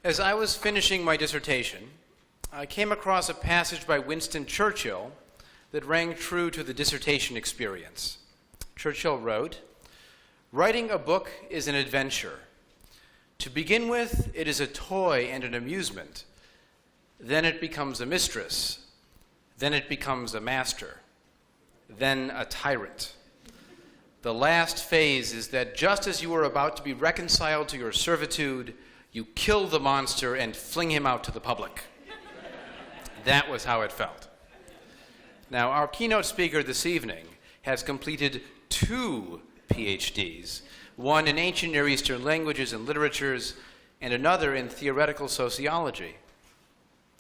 As I was finishing my dissertation, I came across a passage by Winston Churchill that rang true to the dissertation experience. Churchill wrote, "Writing a book is an adventure. To begin with, it is a toy and an amusement. Then it becomes a mistress. Then it becomes a master. Then a tyrant. The last phase is that just as you are about to be reconciled to your servitude, you kill the monster and fling him out to the public." That was how it felt. Now, our keynote speaker this evening has completed 2 PhDs, one in ancient Near Eastern languages and literatures, and another in theoretical sociology.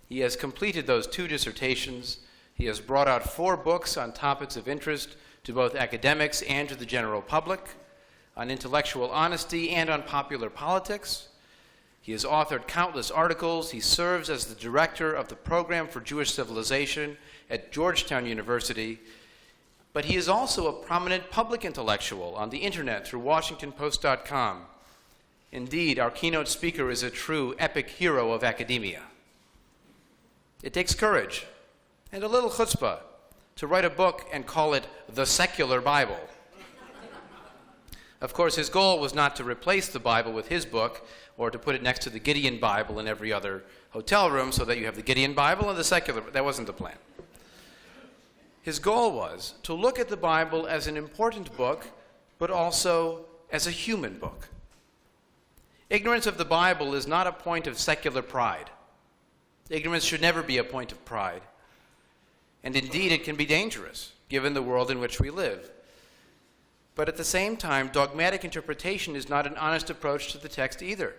He has completed those 2 dissertations. He has brought out 4 books on topics of interest to both academics and to the general public, on intellectual honesty and on popular politics. He has authored countless articles. He serves as the director of the Program for Jewish Civilization at Georgetown University. But he is also a prominent public intellectual on the internet through WashingtonPost.com. Indeed, our keynote speaker is a true epic hero of academia. It takes courage and a little chutzpah to write a book and call it the secular Bible. Of course, his goal was not to replace the Bible with his book or to put it next to the Gideon Bible in every other hotel room so that you have the Gideon Bible and the secular. That wasn't the plan. His goal was to look at the Bible as an important book, but also as a human book. Ignorance of the Bible is not a point of secular pride. Ignorance should never be a point of pride. And indeed, it can be dangerous, given the world in which we live. But at the same time, dogmatic interpretation is not an honest approach to the text either.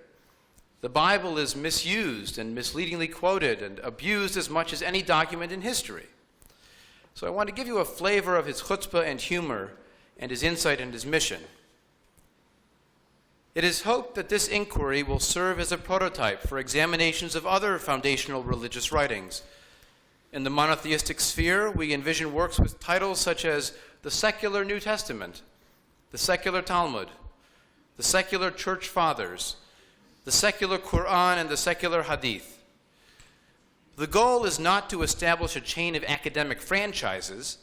The Bible is misused and misleadingly quoted and abused as much as any document in history. So I want to give you a flavor of his chutzpah and humor and his insight and his mission. It is hoped that this inquiry will serve as a prototype for examinations of other foundational religious writings. In the monotheistic sphere, we envision works with titles such as the secular New Testament, the secular Talmud, the secular Church Fathers, the secular Quran, and the secular Hadith. The goal is not to establish a chain of academic franchises,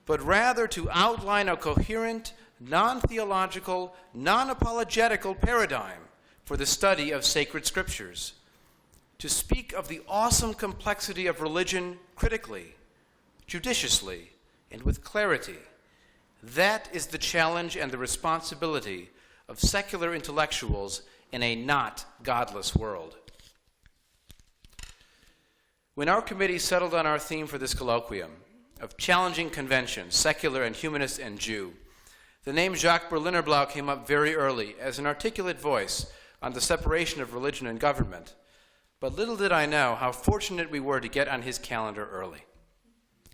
but rather to outline a coherent, non-theological, non-apologetical paradigm for the study of sacred scriptures, to speak of the awesome complexity of religion critically, judiciously, and with clarity. That is the challenge and the responsibility of secular intellectuals in a not godless world. When our committee settled on our theme for this colloquium of challenging convention, secular and humanist and Jew, the name Jacques Berlinerblau came up very early as an articulate voice on the separation of religion and government. But little did I know how fortunate we were to get on his calendar early,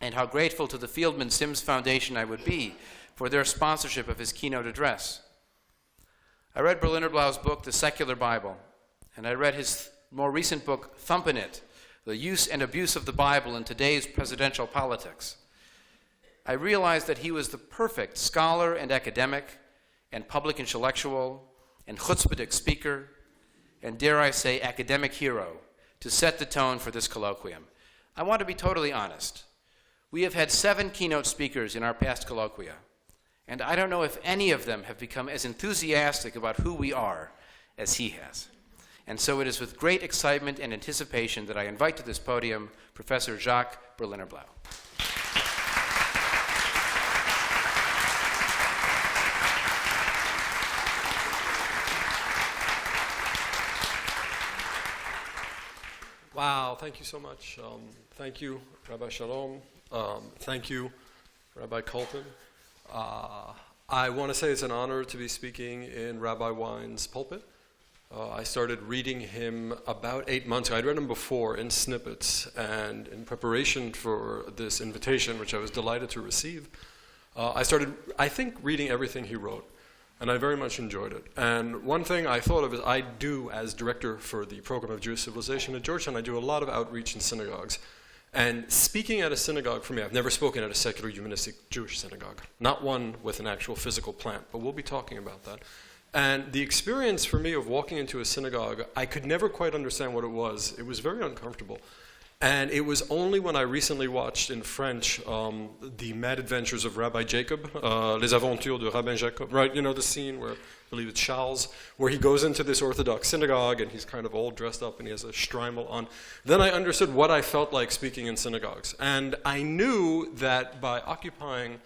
and how grateful to the Fieldman Sims Foundation I would be for their sponsorship of his keynote address. I read Berlinerblau's book, The Secular Bible, and I read his more recent book, Thumpin' It, The Use and Abuse of the Bible in Today's Presidential Politics. I realized that he was the perfect scholar and academic and public intellectual and chutzpahdik speaker and, dare I say, academic hero to set the tone for this colloquium. I want to be totally honest. We have had 7 keynote speakers in our past colloquia, and I don't know if any of them have become as enthusiastic about who we are as he has. And so it is with great excitement and anticipation that I invite to this podium Professor Jacques Berlinerblau. Wow, thank you so much. Thank you, Rabbi Shalom. Thank you, Rabbi Colton. I want to say it's an honor to be speaking in Rabbi Wine's pulpit. I started reading him about 8 months ago. I'd read him before in snippets, and in preparation for this invitation, which I was delighted to receive, I started, I think, reading everything he wrote, and I very much enjoyed it. And one thing I thought of is I do, as director for the Program of Jewish Civilization at Georgetown, I do a lot of outreach in synagogues. And speaking at a synagogue, for me, I've never spoken at a secular humanistic Jewish synagogue. Not one with an actual physical plant, but we'll be talking about that. And the experience for me of walking into a synagogue, I could never quite understand what it was. It was very uncomfortable. And it was only when I recently watched in French The Mad Adventures of Rabbi Jacob, Les Aventures de Rabbin Jacob, right? You know the scene where, I believe it's Charles, where he goes into this Orthodox synagogue and he's kind of all dressed up and he has a shtreimel on. Then I understood what I felt like speaking in synagogues. And I knew that by occupying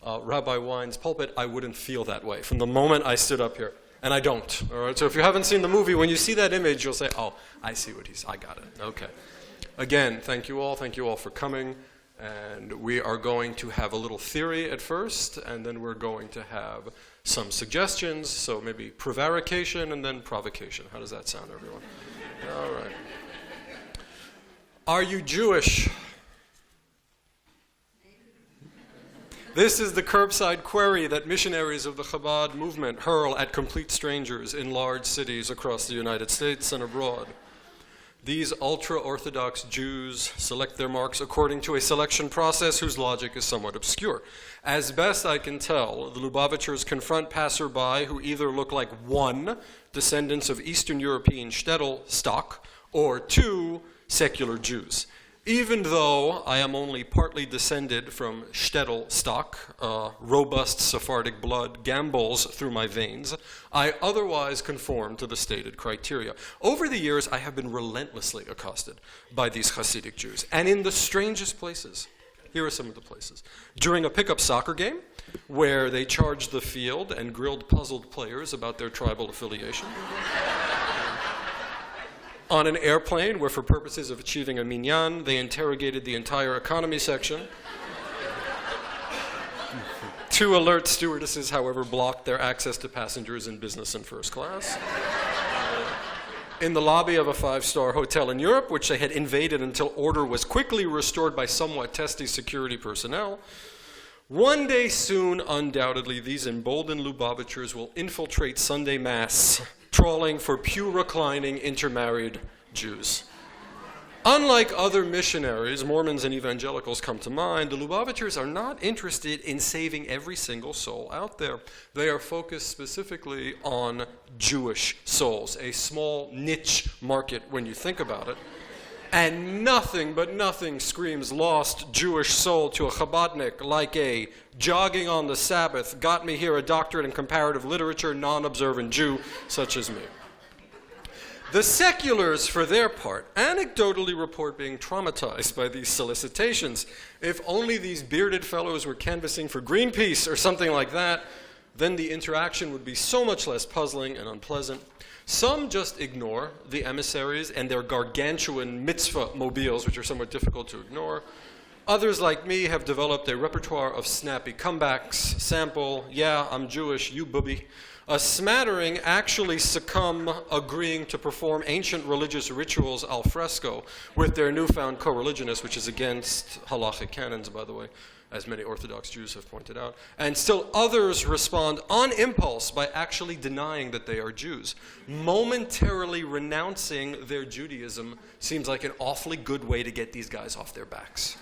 Rabbi Wine's pulpit, I wouldn't feel that way from the moment I stood up here. And I don't. All right? So if you haven't seen the movie, when you see that image, you'll say, oh, I see what I got it. Okay. Again, thank you all for coming, and we are going to have a little theory at first, and then we're going to have some suggestions, so maybe prevarication and then provocation. How does that sound, everyone? All right. Are you Jewish? This is the curbside query that missionaries of the Chabad movement hurl at complete strangers in large cities across the United States and abroad. These ultra-Orthodox Jews select their marks according to a selection process whose logic is somewhat obscure. As best I can tell, the Lubavitchers confront passerby who either look like 1, descendants of Eastern European shtetl stock, or 2, secular Jews. Even though I am only partly descended from shtetl stock, robust Sephardic blood gambols through my veins, I otherwise conform to the stated criteria. Over the years, I have been relentlessly accosted by these Hasidic Jews, and in the strangest places. Here are some of the places. During a pickup soccer game, where they charged the field and grilled puzzled players about their tribal affiliation. On an airplane where, for purposes of achieving a minyan, they interrogated the entire economy section. 2 alert stewardesses, however, blocked their access to passengers in business and first class. In the lobby of a 5-star hotel in Europe, which they had invaded until order was quickly restored by somewhat testy security personnel. One day soon, undoubtedly, these emboldened Lubavitchers will infiltrate Sunday Mass, trawling for pew-reclining intermarried Jews. Unlike other missionaries, Mormons and evangelicals come to mind, the Lubavitchers are not interested in saving every single soul out there. They are focused specifically on Jewish souls, a small niche market when you think about it. And nothing but nothing screams lost Jewish soul to a Chabadnik like a jogging on the Sabbath, got me here a doctorate in comparative literature, non-observant Jew such as me. The seculars, for their part, anecdotally report being traumatized by these solicitations. If only these bearded fellows were canvassing for Greenpeace or something like that, then the interaction would be so much less puzzling and unpleasant. Some just ignore the emissaries and their gargantuan mitzvah mobiles, which are somewhat difficult to ignore. Others, like me, have developed a repertoire of snappy comebacks, sample, yeah, I'm Jewish, you booby. A smattering actually succumb agreeing to perform ancient religious rituals al fresco with their newfound co-religionists, which is against halachic canons, by the way, as many Orthodox Jews have pointed out. And still others respond on impulse by actually denying that they are Jews. Momentarily renouncing their Judaism seems like an awfully good way to get these guys off their backs.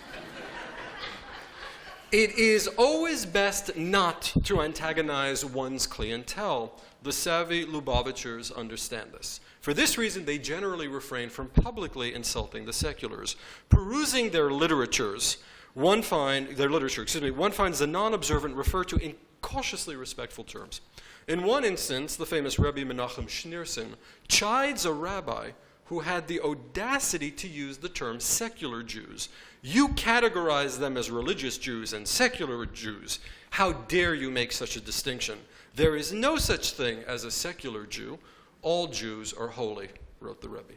It is always best not to antagonize one's clientele. The savvy Lubavitchers understand this. For this reason, they generally refrain from publicly insulting the seculars. Perusing their literatures, one finds the non-observant referred to in cautiously respectful terms. In one instance, the famous Rebbe Menachem Schneerson chides a rabbi who had the audacity to use the term secular Jews. You categorize them as religious Jews and secular Jews. How dare you make such a distinction? There is no such thing as a secular Jew. All Jews are holy, wrote the Rebbe.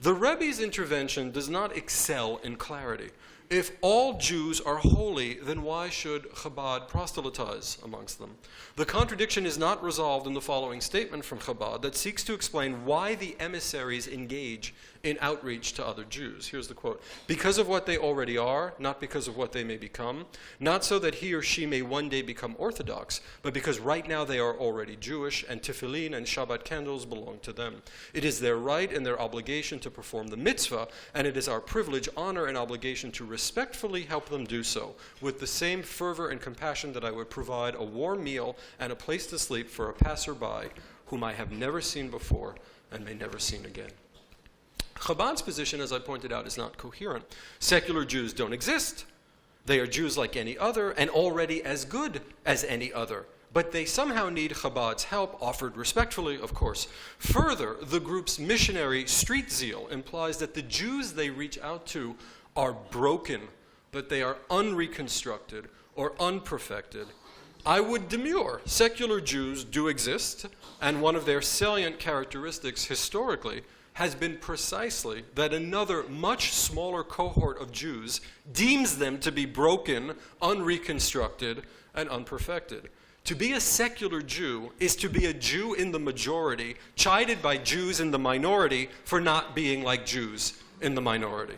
The Rebbe's intervention does not excel in clarity. If all Jews are holy, then why should Chabad proselytize amongst them? The contradiction is not resolved in the following statement from Chabad that seeks to explain why the emissaries engage in outreach to other Jews. Here's the quote. Because of what they already are, not because of what they may become, not so that he or she may one day become Orthodox, but because right now they are already Jewish, and tefillin and Shabbat candles belong to them. It is their right and their obligation to perform the mitzvah, and it is our privilege, honor, and obligation to respectfully help them do so, with the same fervor and compassion that I would provide a warm meal and a place to sleep for a passerby whom I have never seen before and may never see again. Chabad's position, as I pointed out, is not coherent. Secular Jews don't exist. They are Jews like any other and already as good as any other. But they somehow need Chabad's help, offered respectfully, of course. Further, the group's missionary street zeal implies that the Jews they reach out to are broken, that they are unreconstructed or unperfected. I would demur. Secular Jews do exist, and one of their salient characteristics historically has been precisely that another much smaller cohort of Jews deems them to be broken, unreconstructed, and unperfected. To be a secular Jew is to be a Jew in the majority, chided by Jews in the minority for not being like Jews in the minority.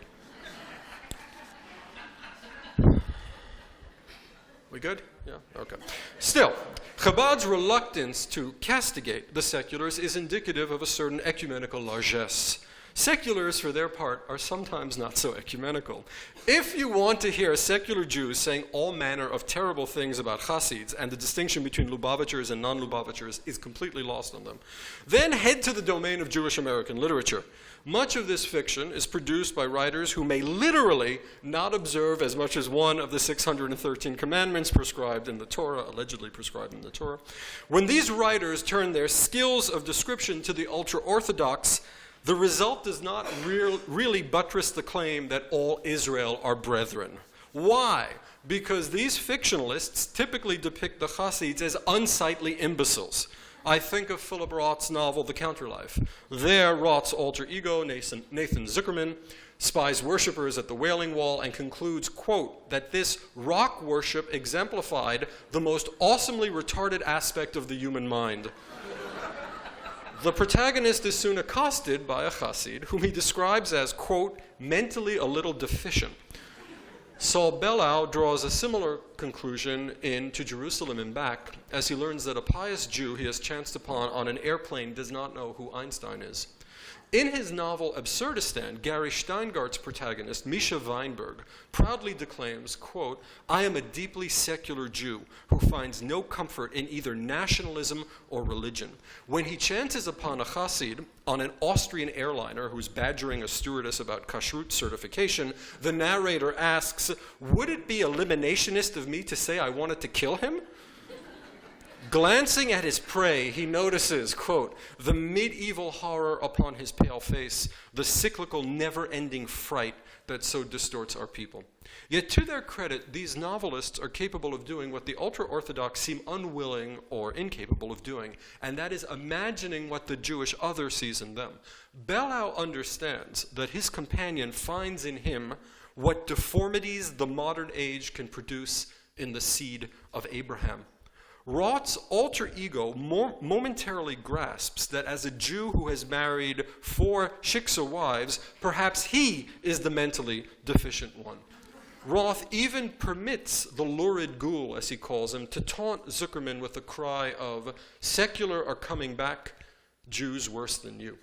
We good? Yeah? Okay. Still, Chabad's reluctance to castigate the seculars is indicative of a certain ecumenical largesse. Seculars, for their part, are sometimes not so ecumenical. If you want to hear secular Jews saying all manner of terrible things about Hasids, and the distinction between Lubavitchers and non-Lubavitchers is completely lost on them, then head to the domain of Jewish American literature. Much of this fiction is produced by writers who may literally not observe as much as one of the 613 commandments prescribed in the Torah, allegedly prescribed in the Torah. When these writers turn their skills of description to the ultra-Orthodox, the result does not really buttress the claim that all Israel are brethren. Why? Because these fictionalists typically depict the Hasids as unsightly imbeciles. I think of Philip Roth's novel, The Counterlife. There, Roth's alter ego, Nathan Zuckerman, spies worshippers at the Wailing Wall and concludes, quote, that this rock worship exemplified the most awesomely retarded aspect of the human mind. The protagonist is soon accosted by a Hasid, whom he describes as, quote, mentally a little deficient. Saul Bellow draws a similar conclusion in To Jerusalem and Back, as he learns that a pious Jew he has chanced upon on an airplane does not know who Einstein is. In his novel Absurdistan, Gary Steingart's protagonist, Misha Weinberg, proudly declaims, quote, I am a deeply secular Jew who finds no comfort in either nationalism or religion. When he chances upon a Hasid on an Austrian airliner who's badgering a stewardess about kashrut certification, the narrator asks, would it be eliminationist of me to say I wanted to kill him? Glancing at his prey, he notices, quote, the medieval horror upon his pale face, the cyclical, never-ending fright that so distorts our people. Yet to their credit, these novelists are capable of doing what the ultra-Orthodox seem unwilling or incapable of doing, and that is imagining what the Jewish other sees in them. Bellow understands that his companion finds in him what deformities the modern age can produce in the seed of Abraham. Roth's alter ego momentarily grasps that as a Jew who has married 4 shiksa wives, perhaps he is the mentally deficient one. Roth even permits the lurid ghoul, as he calls him, to taunt Zuckerman with the cry of, secular are coming back, Jews worse than you.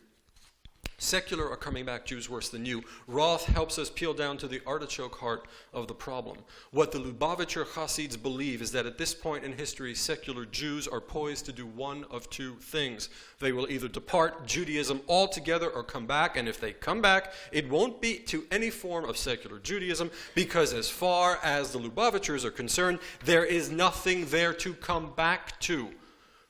Secular are coming back, Jews worse than you. Roth helps us peel down to the artichoke heart of the problem. What the Lubavitcher Hasids believe is that at this point in history, secular Jews are poised to do one of 2 things. They will either depart Judaism altogether or come back, and if they come back, it won't be to any form of secular Judaism, because as far as the Lubavitchers are concerned, there is nothing there to come back to.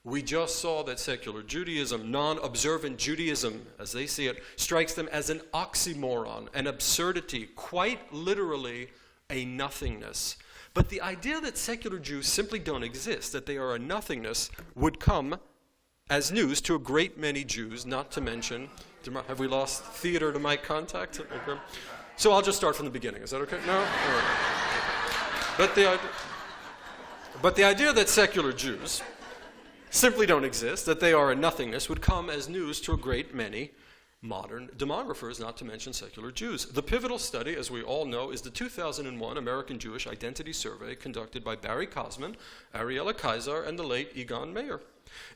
We just saw that secular Judaism, non-observant Judaism, as they see it, strikes them as an oxymoron, an absurdity, quite literally a nothingness. But the idea that secular Jews simply don't exist, that they are a nothingness, would come as news to a great many Jews, not to mention, have we lost theater to mic contact? Okay. So I'll just start from the beginning. Is that okay? No? All right. But the idea that secular Jews simply don't exist, that they are a nothingness, would come as news to a great many modern demographers, not to mention secular Jews. The pivotal study, as we all know, is the 2001 American Jewish Identity Survey conducted by Barry Kosman, Ariella Kaiser, and the late Egon Meyer.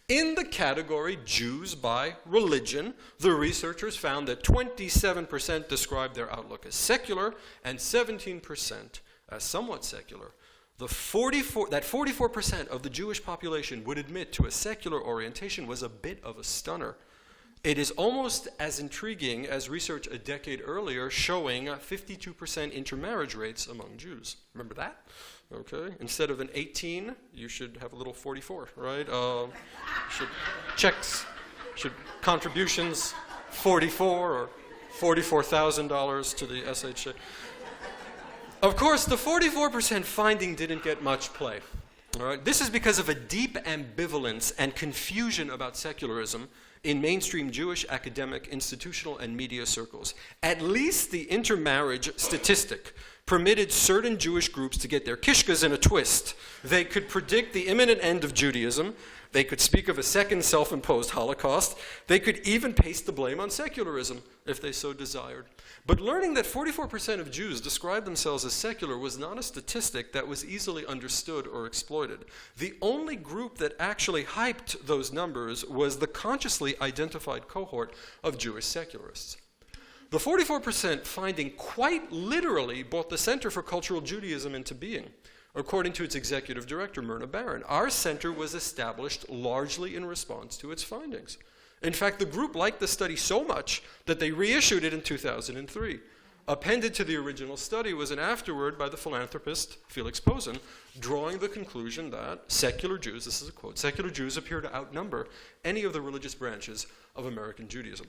In the category Jews by religion, the researchers found that 27% described their outlook as secular and 17% as somewhat secular. that 44% of the Jewish population would admit to a secular orientation was a bit of a stunner. It is almost as intriguing as research a decade earlier showing 52% intermarriage rates among Jews. Remember that? Okay. Instead of an 18, you should have a little 44, right? Should contributions 44 or $44,000 to the SHA. Of course, the 44% finding didn't get much play. All right? This is because of a deep ambivalence and confusion about secularism in mainstream Jewish academic, institutional, and media circles. At least the intermarriage statistic permitted certain Jewish groups to get their kishkas in a twist. They could predict the imminent end of Judaism. They could speak of a second self-imposed Holocaust. They could even paste the blame on secularism if they so desired. But learning that 44% of Jews described themselves as secular was not a statistic that was easily understood or exploited. The only group that actually hyped those numbers was the consciously identified cohort of Jewish secularists. The 44% finding quite literally brought the Center for Cultural Judaism into being. According to its executive director, Myrna Barron, our center was established largely in response to its findings. In fact, the group liked the study so much that they reissued it in 2003. Appended to the original study was an afterword by the philanthropist Felix Posen, drawing the conclusion that secular Jews, this is a quote, secular Jews appear to outnumber any of the religious branches of American Judaism.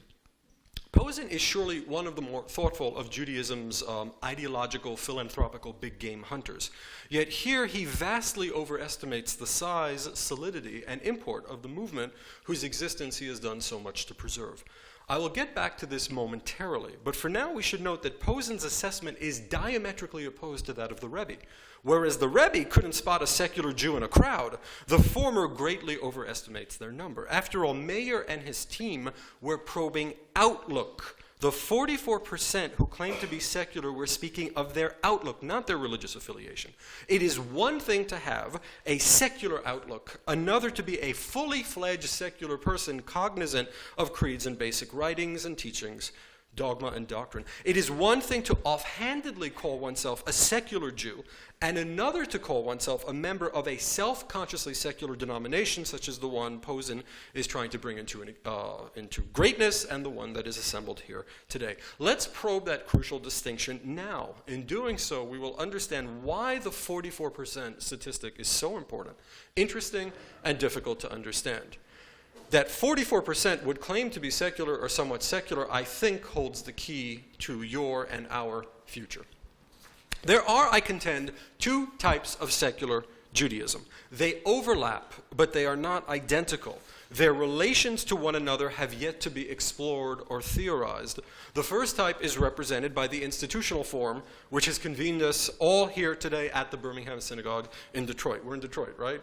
Posen is surely one of the more thoughtful of Judaism's ideological, philanthropical big game hunters. Yet here he vastly overestimates the size, solidity, and import of the movement whose existence he has done so much to preserve. I will get back to this momentarily, but for now we should note that Posen's assessment is diametrically opposed to that of the Rebbe. Whereas the Rebbe couldn't spot a secular Jew in a crowd, the former greatly overestimates their number. After all, Meir and his team were probing outlook. The 44% who claimed to be secular were speaking of their outlook, not their religious affiliation. It is one thing to have a secular outlook, another to be a fully fledged secular person cognizant of creeds and basic writings and teachings, dogma and doctrine. It is one thing to offhandedly call oneself a secular Jew, and another to call oneself a member of a self-consciously secular denomination, such as the one Posen is trying to bring into greatness, and the one that is assembled here today. Let's probe that crucial distinction now. In doing so, we will understand why the 44% statistic is so important, interesting, and difficult to understand. That 44% would claim to be secular or somewhat secular, I think, holds the key to your and our future. There are, I contend, two types of secular Judaism. They overlap, but they are not identical. Their relations to one another have yet to be explored or theorized. The first type is represented by the institutional form, which has convened us all here today at the Birmingham Synagogue in Detroit. We're in Detroit, right?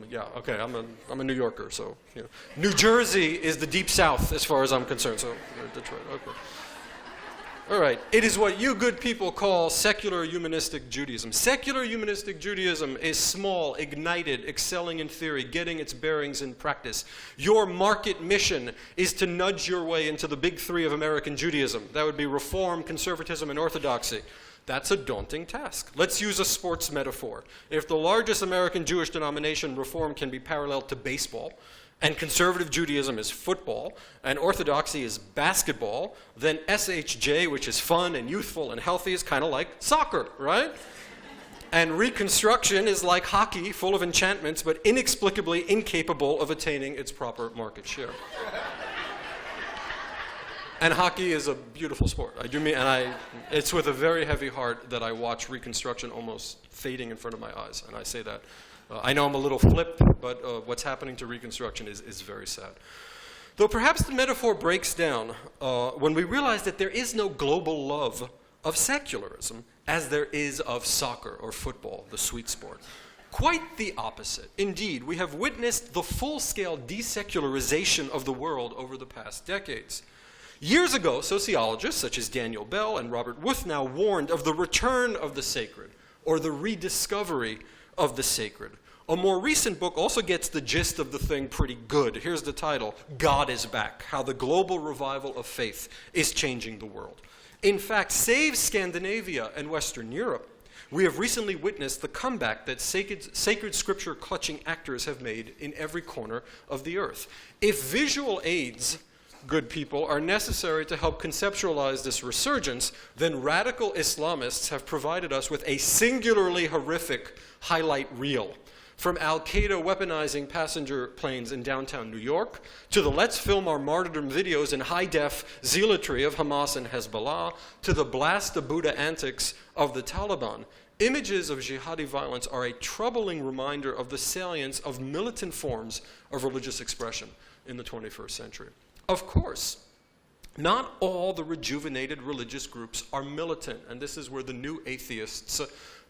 Yeah, okay, I'm a New Yorker, so, you know. New Jersey is the deep south as far as I'm concerned, so we're in Detroit, okay. All right, it is what you good people call secular humanistic Judaism. Secular humanistic Judaism is small, ignited, excelling in theory, getting its bearings in practice. Your market mission is to nudge your way into the big three of American Judaism. That would be Reform, Conservatism, and Orthodoxy. That's a daunting task. Let's use a sports metaphor. If the largest American Jewish denomination, Reform, can be paralleled to baseball, and conservative Judaism is football, and Orthodoxy is basketball, then SHJ, which is fun and youthful and healthy, is kind of like soccer, right? And Reconstruction is like hockey, full of enchantments, but inexplicably incapable of attaining its proper market share. And hockey is a beautiful sport. It's with a very heavy heart that I watch Reconstruction almost fading in front of my eyes, and I say that. I know I'm a little flip, but what's happening to Reconstruction is very sad. Though perhaps the metaphor breaks down when we realize that there is no global love of secularism as there is of soccer or football, the sweet sport. Quite the opposite. Indeed, we have witnessed the full-scale desecularization of the world over the past decades. Years ago, sociologists such as Daniel Bell and Robert Wuthnow warned of the return of the sacred, or the rediscovery of the sacred. A more recent book also gets the gist of the thing pretty good. Here's the title, God is Back, How the Global Revival of Faith is Changing the World. In fact, save Scandinavia and Western Europe, We have recently witnessed the comeback that sacred scripture-clutching actors have made in every corner of the earth. If visual aids, good people, are necessary to help conceptualize this resurgence, then radical Islamists have provided us with a singularly horrific highlight reel. From al-Qaeda weaponizing passenger planes in downtown New York, to the let's film our martyrdom videos in high-def zealotry of Hamas and Hezbollah, to the blast the Buddha antics of the Taliban, images of jihadi violence are a troubling reminder of the salience of militant forms of religious expression in the 21st century. Of course, not all the rejuvenated religious groups are militant, and this is where the new atheists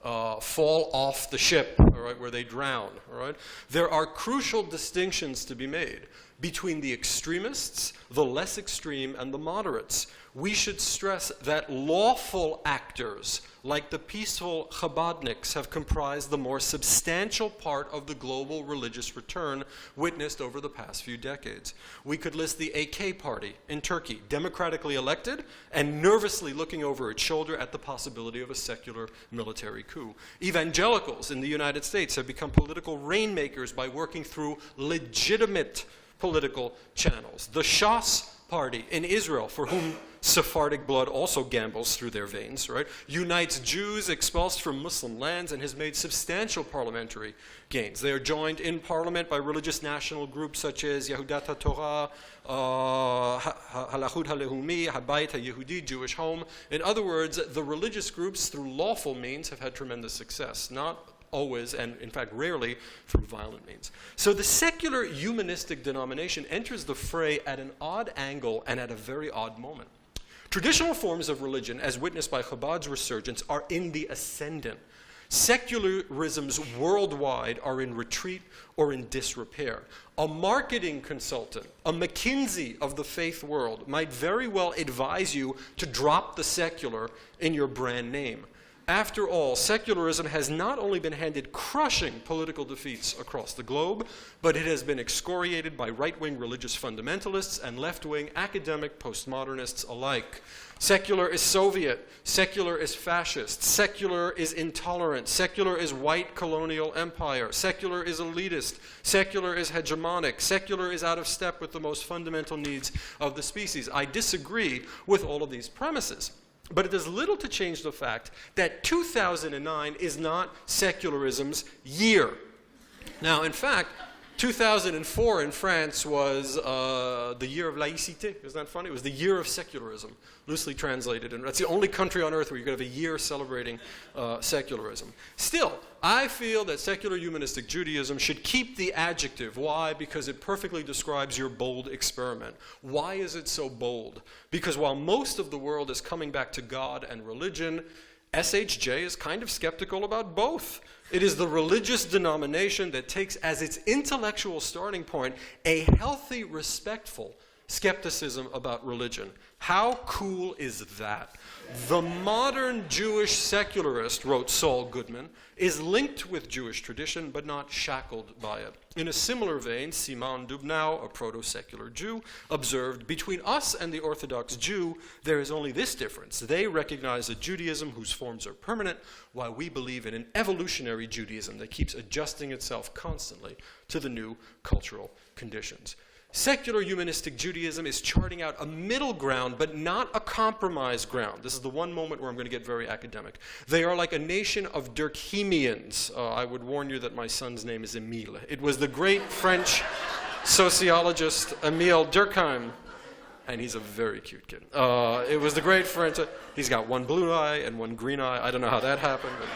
fall off the ship, all right, where they drown. All right? There are crucial distinctions to be made between the extremists, the less extreme, and the moderates. We should stress that lawful actors, like the peaceful Chabadniks, have comprised the more substantial part of the global religious return witnessed over the past few decades. We could list the AK Party in Turkey, democratically elected and nervously looking over its shoulder at the possibility of a secular military coup. Evangelicals in the United States have become political rainmakers by working through legitimate political channels. The Shas Party in Israel, for whom Sephardic blood also gambles through their veins, right, unites Jews expulsed from Muslim lands and has made substantial parliamentary gains. They are joined in parliament by religious national groups such as Yehudat HaTorah, Halachut HaLehumi, Habayit HaYehudi, Jewish Home. In other words, the religious groups, through lawful means, have had tremendous success, not always, and in fact rarely, through violent means. So the secular humanistic denomination enters the fray at an odd angle and at a very odd moment. Traditional forms of religion, as witnessed by Chabad's resurgence, are in the ascendant. Secularisms worldwide are in retreat or in disrepair. A marketing consultant, a McKinsey of the faith world, might very well advise you to drop the secular in your brand name. After all, secularism has not only been handed crushing political defeats across the globe, but it has been excoriated by right-wing religious fundamentalists and left-wing academic postmodernists alike. Secular is Soviet, secular is fascist, secular is intolerant, secular is white colonial empire, secular is elitist, secular is hegemonic, secular is out of step with the most fundamental needs of the species. I disagree with all of these premises. But it does little to change the fact that 2009 is not secularism's year. Now, in fact, 2004 in France was the year of laïcité. Isn't that funny? It was the year of secularism, loosely translated. And that's the only country on earth where you're going to have a year celebrating secularism. Still, I feel that secular humanistic Judaism should keep the adjective. Why? Because it perfectly describes your bold experiment. Why is it so bold? Because while most of the world is coming back to God and religion, SHJ is kind of skeptical about both. It is the religious denomination that takes as its intellectual starting point a healthy, respectful skepticism about religion. How cool is that? The modern Jewish secularist, wrote Saul Goodman, is linked with Jewish tradition but not shackled by it. In a similar vein, Simon Dubnow, a proto-secular Jew, observed, between us and the Orthodox Jew, there is only this difference. They recognize a Judaism whose forms are permanent, while we believe in an evolutionary Judaism that keeps adjusting itself constantly to the new cultural conditions. Secular humanistic Judaism is charting out a middle ground, but not a compromise ground. This is the one moment where I'm going to get very academic. They are like a nation of Durkheimians. I would warn you that my son's name is Emile. It was the great French sociologist Émile Durkheim, and he's a very cute kid. It was the great French, he's got one blue eye and one green eye. I don't know how that happened, but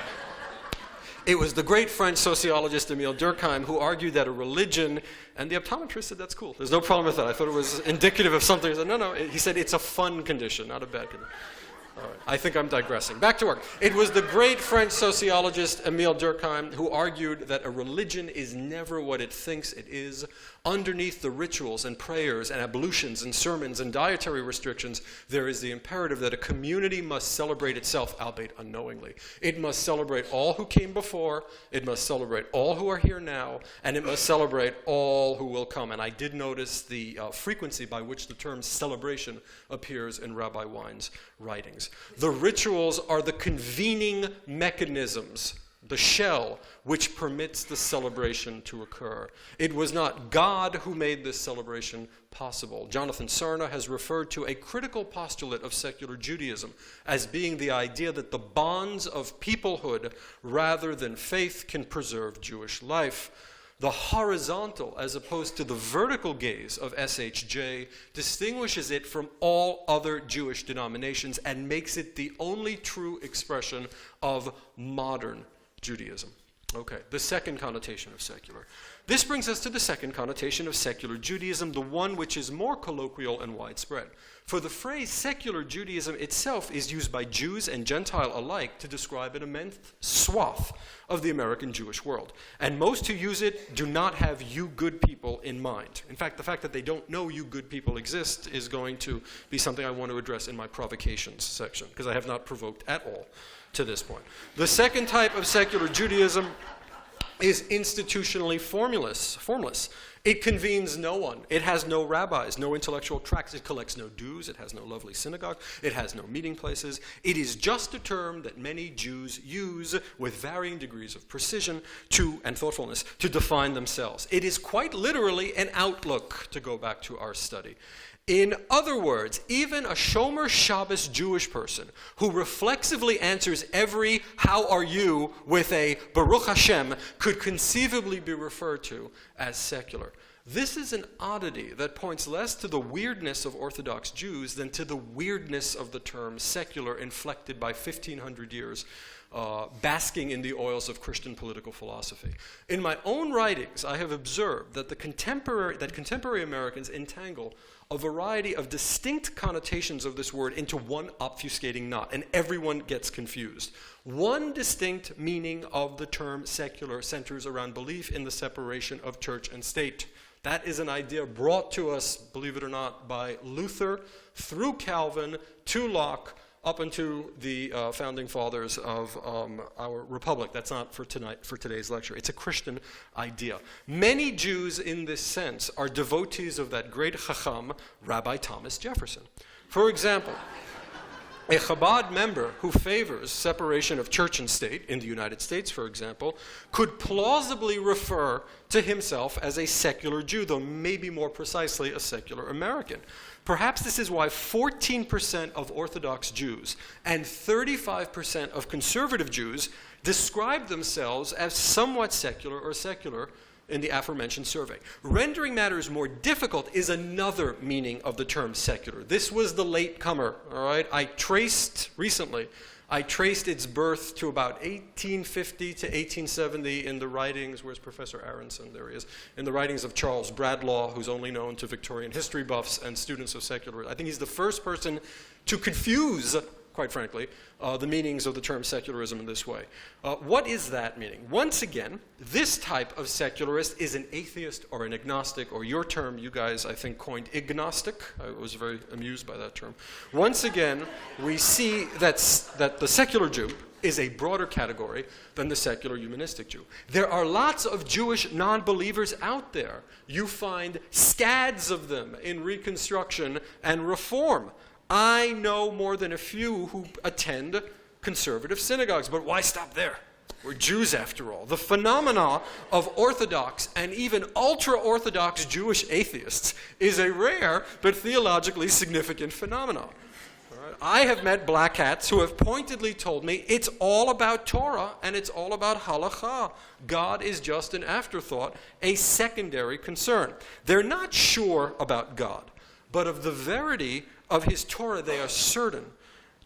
it was the great French sociologist Émile Durkheim who argued that a religion, and the optometrist said that's cool. There's no problem with that. I thought it was indicative of something. He said, no. He said it's a fun condition, not a bad condition. All right. I think I'm digressing. Back to work. It was the great French sociologist Émile Durkheim who argued that a religion is never what it thinks it is, Underneath the rituals and prayers and ablutions and sermons and dietary restrictions, there is the imperative that a community must celebrate itself, albeit unknowingly. It must celebrate all who came before, it must celebrate all who are here now, and it must celebrate all who will come. And I did notice the frequency by which the term celebration appears in Rabbi Wine's writings. The rituals are the convening mechanisms, the shell which permits the celebration to occur. It was not God who made this celebration possible. Jonathan Sarna has referred to a critical postulate of secular Judaism as being the idea that the bonds of peoplehood rather than faith can preserve Jewish life. The horizontal, as opposed to the vertical gaze of SHJ, distinguishes it from all other Jewish denominations and makes it the only true expression of modern Judaism. Okay, the second connotation of secular. This brings us to the second connotation of secular Judaism, the one which is more colloquial and widespread. For the phrase secular Judaism itself is used by Jews and Gentile alike to describe an immense swath of the American Jewish world. And most who use it do not have you good people in mind. In fact, the fact that they don't know you good people exist is going to be something I want to address in my provocations section, because I have not provoked at all to this point. The second type of secular Judaism is institutionally formless. It convenes no one. It has no rabbis, no intellectual tracts. It collects no dues. It has no lovely synagogue. It has no meeting places. It is just a term that many Jews use with varying degrees of precision and thoughtfulness to define themselves. It is quite literally an outlook, to go back to our study. In other words, even a Shomer Shabbos Jewish person who reflexively answers every "how are you" with a Baruch Hashem could conceivably be referred to as secular. This is an oddity that points less to the weirdness of Orthodox Jews than to the weirdness of the term secular inflected by 1,500 years basking in the oils of Christian political philosophy. In my own writings, I have observed that contemporary Americans entangle a variety of distinct connotations of this word into one obfuscating knot, and everyone gets confused. One distinct meaning of the term secular centers around belief in the separation of church and state. That is an idea brought to us, believe it or not, by Luther, through Calvin, to Locke, up into the founding fathers of our republic. That's not for today's lecture. It's a Christian idea. Many Jews in this sense are devotees of that great Chacham, Rabbi Thomas Jefferson. For example, a Chabad member who favors separation of church and state, in the United States, for example, could plausibly refer to himself as a secular Jew, though maybe more precisely a secular American. Perhaps this is why 14% of Orthodox Jews and 35% of conservative Jews describe themselves as somewhat secular or secular in the aforementioned survey. Rendering matters more difficult is another meaning of the term secular. This was the latecomer, all right? I traced its birth to about 1850 to 1870 in the writings, where's Professor Aronson? There he is. In the writings of Charles Bradlaugh, who's only known to Victorian history buffs and students of secularism. I think he's the first person to confuse, quite frankly, the meanings of the term secularism in this way. What is that meaning? Once again, this type of secularist is an atheist or an agnostic, or your term, you guys, I think, coined agnostic. I was very amused by that term. Once again, we see that the secular Jew is a broader category than the secular humanistic Jew. There are lots of Jewish non-believers out there. You find scads of them in Reconstruction and Reform. I know more than a few who attend conservative synagogues, but why stop there? We're Jews after all. The phenomena of Orthodox and even ultra-Orthodox Jewish atheists is a rare but theologically significant phenomenon. I have met black hats who have pointedly told me it's all about Torah and it's all about halakha. God is just an afterthought, a secondary concern. They're not sure about God, but of the verity of his Torah they are certain.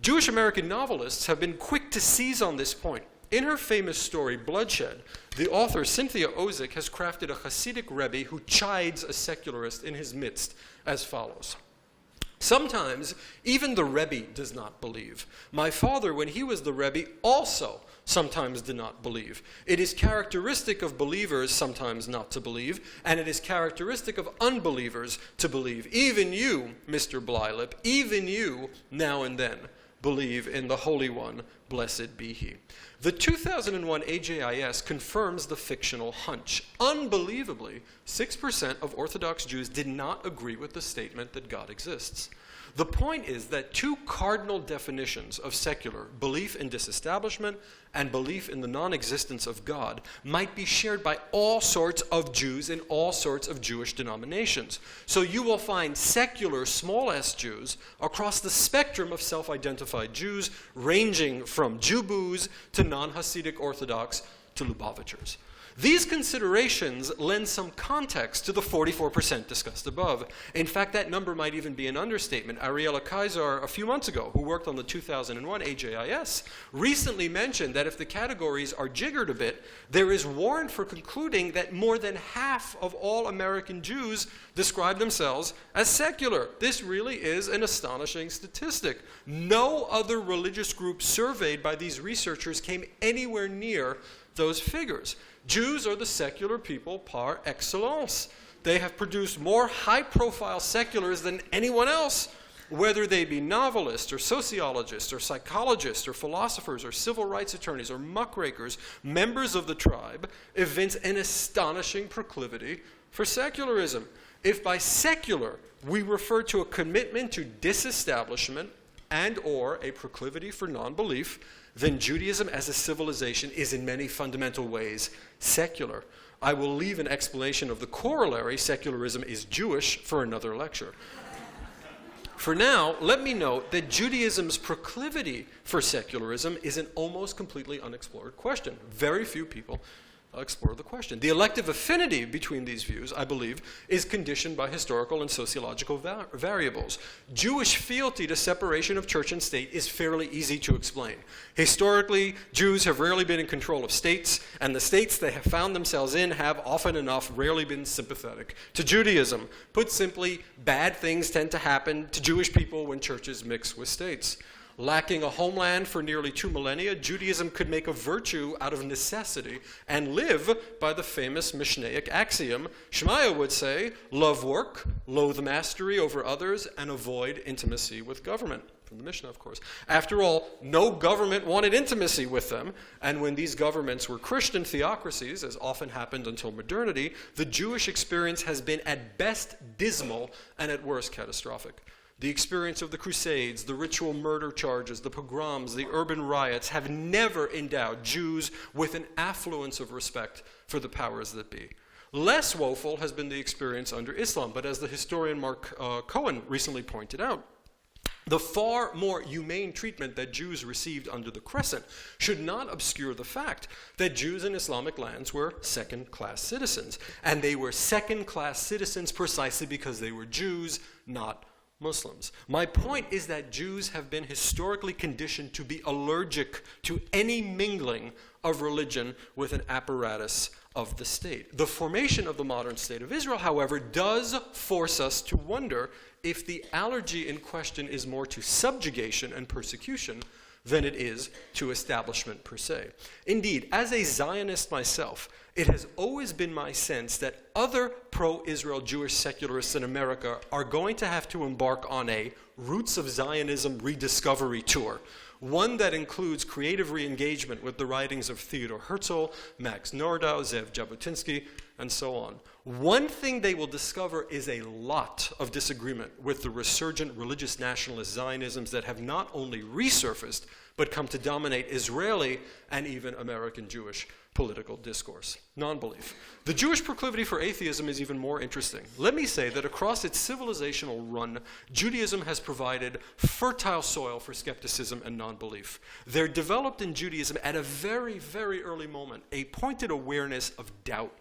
Jewish American novelists have been quick to seize on this point. In her famous story, Bloodshed, the author Cynthia Ozick has crafted a Hasidic Rebbe who chides a secularist in his midst as follows. Sometimes even the Rebbe does not believe. My father, when he was the Rebbe, also sometimes do not believe. It is characteristic of believers sometimes not to believe, and it is characteristic of unbelievers to believe. Even you, Mr. Blylip, even you, now and then, believe in the Holy One, blessed be he. The 2001 AJIS confirms the fictional hunch. Unbelievably, 6% of Orthodox Jews did not agree with the statement that God exists. The point is that two cardinal definitions of secular, belief in disestablishment and belief in the non-existence of God, might be shared by all sorts of Jews in all sorts of Jewish denominations. So you will find secular small s Jews across the spectrum of self-identified Jews, ranging from Jew-boos to non-Hasidic Orthodox to Lubavitchers. These considerations lend some context to the 44% discussed above. In fact, that number might even be an understatement. Ariella Kaiser, a few months ago, who worked on the 2001 AJIS, recently mentioned that if the categories are jiggered a bit, there is warrant for concluding that more than half of all American Jews describe themselves as secular. This really is an astonishing statistic. No other religious group surveyed by these researchers came anywhere near those figures. Jews are the secular people par excellence. They have produced more high-profile seculars than anyone else, whether they be novelists or sociologists or psychologists or philosophers or civil rights attorneys or muckrakers. Members of the tribe evince an astonishing proclivity for secularism. If by secular we refer to a commitment to disestablishment and or a proclivity for non-belief, then Judaism as a civilization is in many fundamental ways secular. I will leave an explanation of the corollary, secularism is Jewish, for another lecture. For now, let me note that Judaism's proclivity for secularism is an almost completely unexplored question. Very few people explore the question. The elective affinity between these views, I believe, is conditioned by historical and sociological variables. Jewish fealty to separation of church and state is fairly easy to explain. Historically, Jews have rarely been in control of states, and the states they have found themselves in have often enough rarely been sympathetic to Judaism. Put simply, bad things tend to happen to Jewish people when churches mix with states. Lacking a homeland for nearly 2 millennia, Judaism could make a virtue out of necessity and live by the famous Mishnaic axiom. Shemaiah would say, love work, loathe mastery over others, and avoid intimacy with government. From the Mishnah, of course. After all, no government wanted intimacy with them, and when these governments were Christian theocracies, as often happened until modernity, the Jewish experience has been at best dismal and at worst catastrophic. The experience of the Crusades, the ritual murder charges, the pogroms, the urban riots have never endowed Jews with an affluence of respect for the powers that be. Less woeful has been the experience under Islam, but as the historian Mark Cohen recently pointed out, the far more humane treatment that Jews received under the Crescent should not obscure the fact that Jews in Islamic lands were second-class citizens, and they were second-class citizens precisely because they were Jews, not Muslims. My point is that Jews have been historically conditioned to be allergic to any mingling of religion with an apparatus of the state. The formation of the modern state of Israel, however, does force us to wonder if the allergy in question is more to subjugation and persecution than it is to establishment per se. Indeed, as a Zionist myself, it has always been my sense that other pro-Israel Jewish secularists in America are going to have to embark on a Roots of Zionism rediscovery tour, one that includes creative re-engagement with the writings of Theodor Herzl, Max Nordau, Zev Jabotinsky, and so on. One thing they will discover is a lot of disagreement with the resurgent religious nationalist Zionisms that have not only resurfaced, but come to dominate Israeli and even American Jewish political discourse. Non-belief. The Jewish proclivity for atheism is even more interesting. Let me say that across its civilizational run, Judaism has provided fertile soil for skepticism and non-belief. There developed in Judaism at a very, very early moment a pointed awareness of doubt.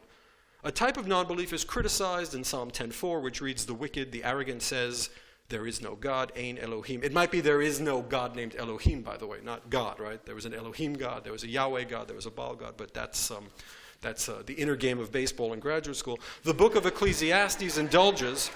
A type of non-belief is criticized in Psalm 10:4, which reads, "The wicked, the arrogant says, there is no God, Ein Elohim." It might be there is no God named Elohim, by the way, not God, right? There was an Elohim God, there was a Yahweh God, there was a Baal God, but that's the inner game of baseball in graduate school. The book of Ecclesiastes indulges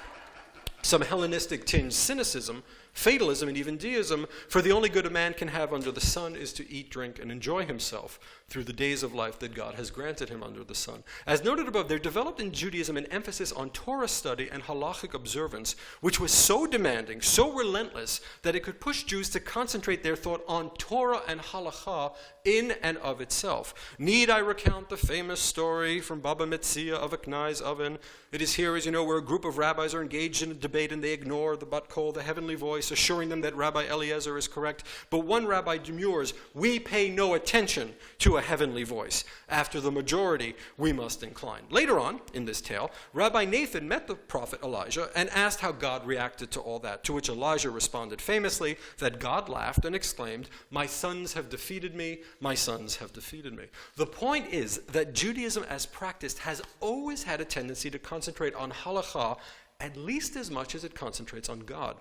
some Hellenistic tinged cynicism, fatalism, and even deism, for the only good a man can have under the sun is to eat, drink, and enjoy himself through the days of life that God has granted him under the sun. As noted above, there developed in Judaism an emphasis on Torah study and halachic observance, which was so demanding, so relentless, that it could push Jews to concentrate their thought on Torah and halacha in and of itself. Need I recount the famous story from Baba Metzia of a Knai's oven? It is here, as you know, where a group of rabbis are engaged in a debate and they ignore the bat kol, the heavenly voice, assuring them that Rabbi Eliezer is correct. But one rabbi demurs, "We pay no attention to a heavenly voice. After the majority, we must incline." Later on in this tale, Rabbi Nathan met the prophet Elijah and asked how God reacted to all that, to which Elijah responded famously that God laughed and exclaimed, "My sons have defeated me, my sons have defeated me." The point is that Judaism as practiced has always had a tendency to concentrate on halakha at least as much as it concentrates on God.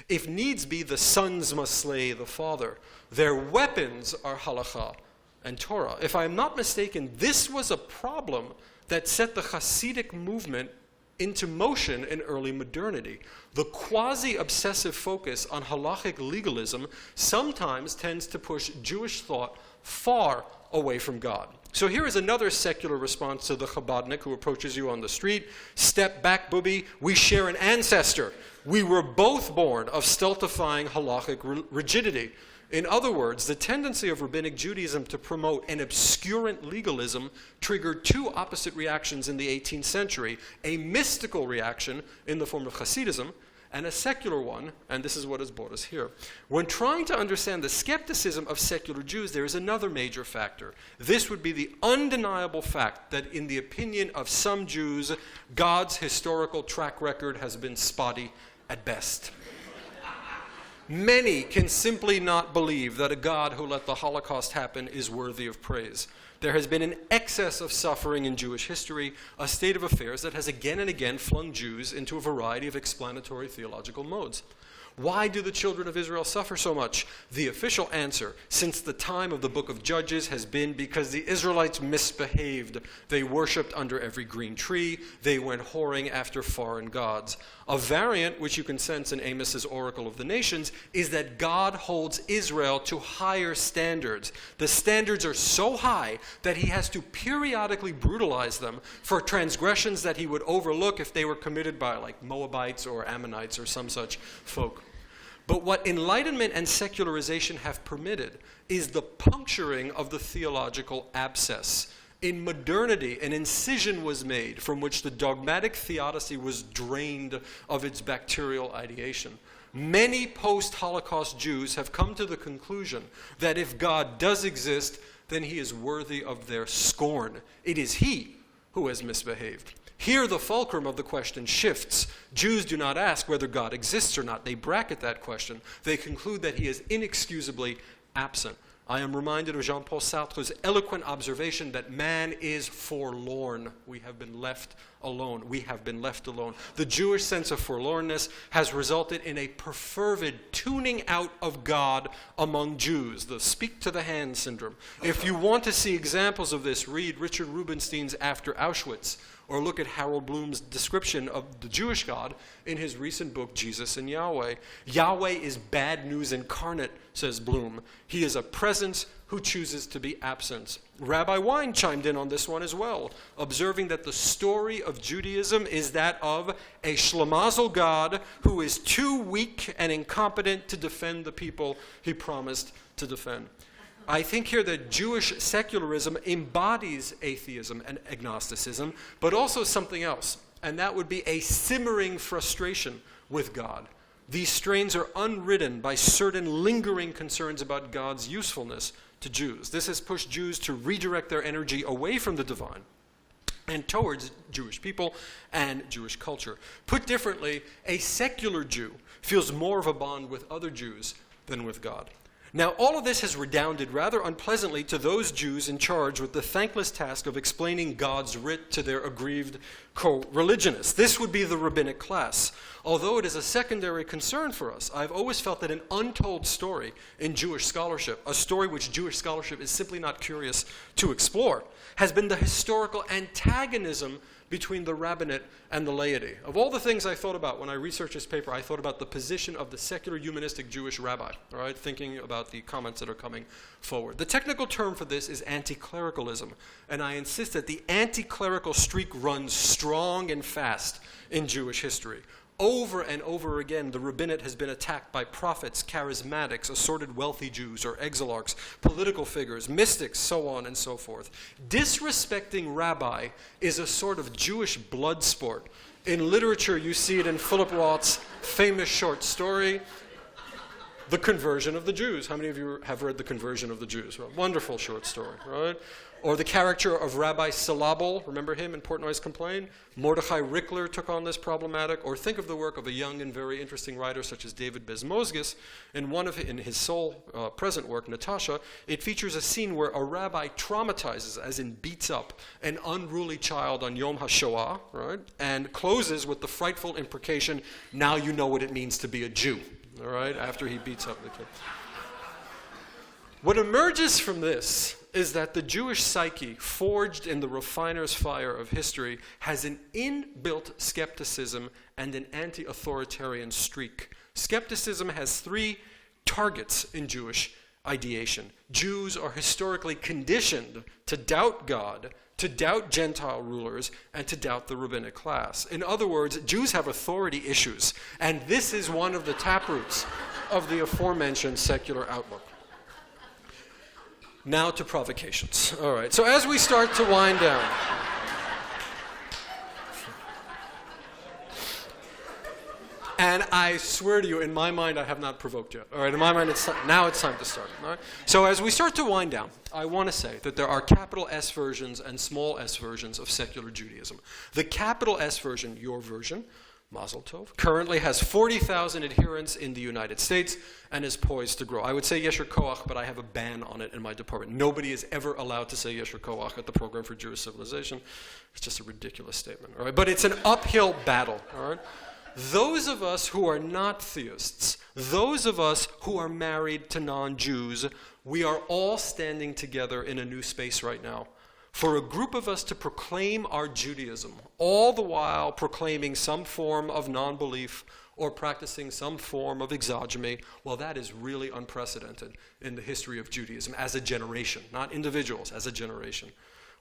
If needs be, the sons must slay the father. Their weapons are halakha and Torah. If I am not mistaken, this was a problem that set the Hasidic movement into motion in early modernity. The quasi-obsessive focus on halachic legalism sometimes tends to push Jewish thought far away from God. So here is another secular response to the Chabadnik who approaches you on the street. "Step back, booby. We share an ancestor. We were both born of stultifying halachic rigidity." In other words, the tendency of Rabbinic Judaism to promote an obscurant legalism triggered two opposite reactions in the 18th century, a mystical reaction in the form of Hasidism, and a secular one, and this is what has brought us here. When trying to understand the skepticism of secular Jews, there is another major factor. This would be the undeniable fact that in the opinion of some Jews, God's historical track record has been spotty at best. Many can simply not believe that a God who let the Holocaust happen is worthy of praise. There has been an excess of suffering in Jewish history, a state of affairs that has again and again flung Jews into a variety of explanatory theological modes. Why do the children of Israel suffer so much? The official answer, since the time of the book of Judges, has been because the Israelites misbehaved. They worshipped under every green tree. They went whoring after foreign gods. A variant, which you can sense in Amos's Oracle of the Nations, is that God holds Israel to higher standards. The standards are so high that he has to periodically brutalize them for transgressions that he would overlook if they were committed by like Moabites or Ammonites or some such folk. But what enlightenment and secularization have permitted is the puncturing of the theological abscess. In modernity, an incision was made from which the dogmatic theodicy was drained of its bacterial ideation. Many post-Holocaust Jews have come to the conclusion that if God does exist, then he is worthy of their scorn. It is he who has misbehaved. Here the fulcrum of the question shifts. Jews do not ask whether God exists or not. They bracket that question. They conclude that he is inexcusably absent. I am reminded of Jean-Paul Sartre's eloquent observation that man is forlorn. We have been left alone. We have been left alone. The Jewish sense of forlornness has resulted in a perfervid tuning out of God among Jews, the speak to the hand syndrome. If you want to see examples of this, read Richard Rubinstein's After Auschwitz, or look at Harold Bloom's description of the Jewish God in his recent book, Jesus and Yahweh. Yahweh is bad news incarnate, says Bloom. He is a presence who chooses to be absent. Rabbi Wein chimed in on this one as well, observing that the story of Judaism is that of a Shlemazel God who is too weak and incompetent to defend the people he promised to defend. I think here that Jewish secularism embodies atheism and agnosticism, but also something else, and that would be a simmering frustration with God. These strains are unridden by certain lingering concerns about God's usefulness to Jews. This has pushed Jews to redirect their energy away from the divine and towards Jewish people and Jewish culture. Put differently, a secular Jew feels more of a bond with other Jews than with God. Now, all of this has redounded rather unpleasantly to those Jews in charge with the thankless task of explaining God's writ to their aggrieved co-religionists. This would be the rabbinic class. Although it is a secondary concern for us, I've always felt that an untold story in Jewish scholarship, a story which Jewish scholarship is simply not curious to explore, has been the historical antagonism between the rabbinate and the laity. Of all the things I thought about when I researched this paper, I thought about the position of the secular humanistic Jewish rabbi, all right, thinking about the comments that are coming forward. The technical term for this is anti-clericalism, and I insist that the anti-clerical streak runs strong and fast in Jewish history. Over and over again, the rabbinate has been attacked by prophets, charismatics, assorted wealthy Jews or exilarchs, political figures, mystics, so on and so forth. Disrespecting rabbi is a sort of Jewish blood sport. In literature, you see it in Philip Roth's famous short story, The Conversion of the Jews. How many of you have read The Conversion of the Jews? Well, wonderful short story, right? Or the character of Rabbi Salabel, remember him in Portnoy's Complaint? Mordechai Rickler took on this problematic. Or think of the work of a young and very interesting writer such as David Bezmozgis. In his sole present work, Natasha, it features a scene where a rabbi traumatizes, as in beats up, an unruly child on Yom HaShoah, right? And closes with the frightful imprecation, now you know what it means to be a Jew, all right, after he beats up the kid. What emerges from this is that the Jewish psyche, forged in the refiner's fire of history, has an inbuilt skepticism and an anti-authoritarian streak. Skepticism has three targets in Jewish ideation. Jews are historically conditioned to doubt God, to doubt Gentile rulers, and to doubt the rabbinic class. In other words, Jews have authority issues, and this is one of the taproots of the aforementioned secular outlook. Now to provocations. All right, so as we start to wind down, and I swear to you, in my mind, I have not provoked yet. All right, in my mind, now it's time to start. All right? So as we start to wind down, I want to say that there are capital S versions and small s versions of secular Judaism. The capital S version, your version, Mazel Tov, currently has 40,000 adherents in the United States and is poised to grow. I would say Yesher Koach, but I have a ban on it in my department. Nobody is ever allowed to say Yesher Koach at the Program for Jewish Civilization. It's just a ridiculous statement, all right? But it's an uphill battle, all right? Those of us who are not theists, those of us who are married to non-Jews, we are all standing together in a new space right now. For a group of us to proclaim our Judaism, all the while proclaiming some form of non-belief or practicing some form of exogamy, well, that is really unprecedented in the history of Judaism as a generation, not individuals, as a generation.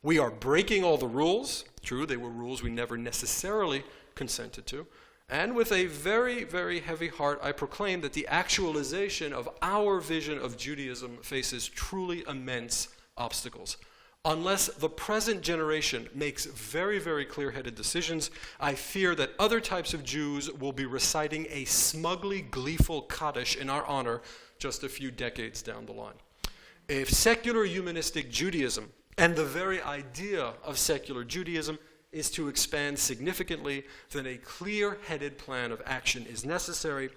We are breaking all the rules. True, they were rules we never necessarily consented to. And with a very, very heavy heart, I proclaim that the actualization of our vision of Judaism faces truly immense obstacles. Unless the present generation makes very, very clear-headed decisions, I fear that other types of Jews will be reciting a smugly gleeful Kaddish in our honor just a few decades down the line. If secular humanistic Judaism and the very idea of secular Judaism is to expand significantly, then a clear-headed plan of action is necessary.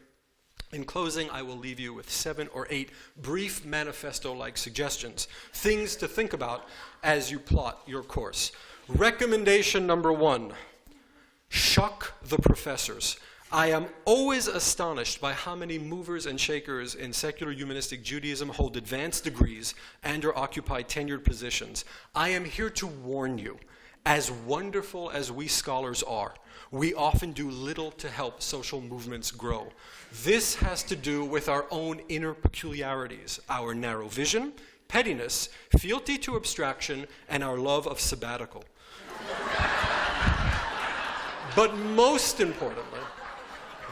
In closing, I will leave you with 7 or 8 brief manifesto-like suggestions, things to think about as you plot your course. Recommendation number 1, shuck the professors. I am always astonished by how many movers and shakers in secular humanistic Judaism hold advanced degrees and or occupy tenured positions. I am here to warn you, as wonderful as we scholars are, we often do little to help social movements grow. This has to do with our own inner peculiarities, our narrow vision, pettiness, fealty to abstraction, and our love of sabbatical. But most importantly,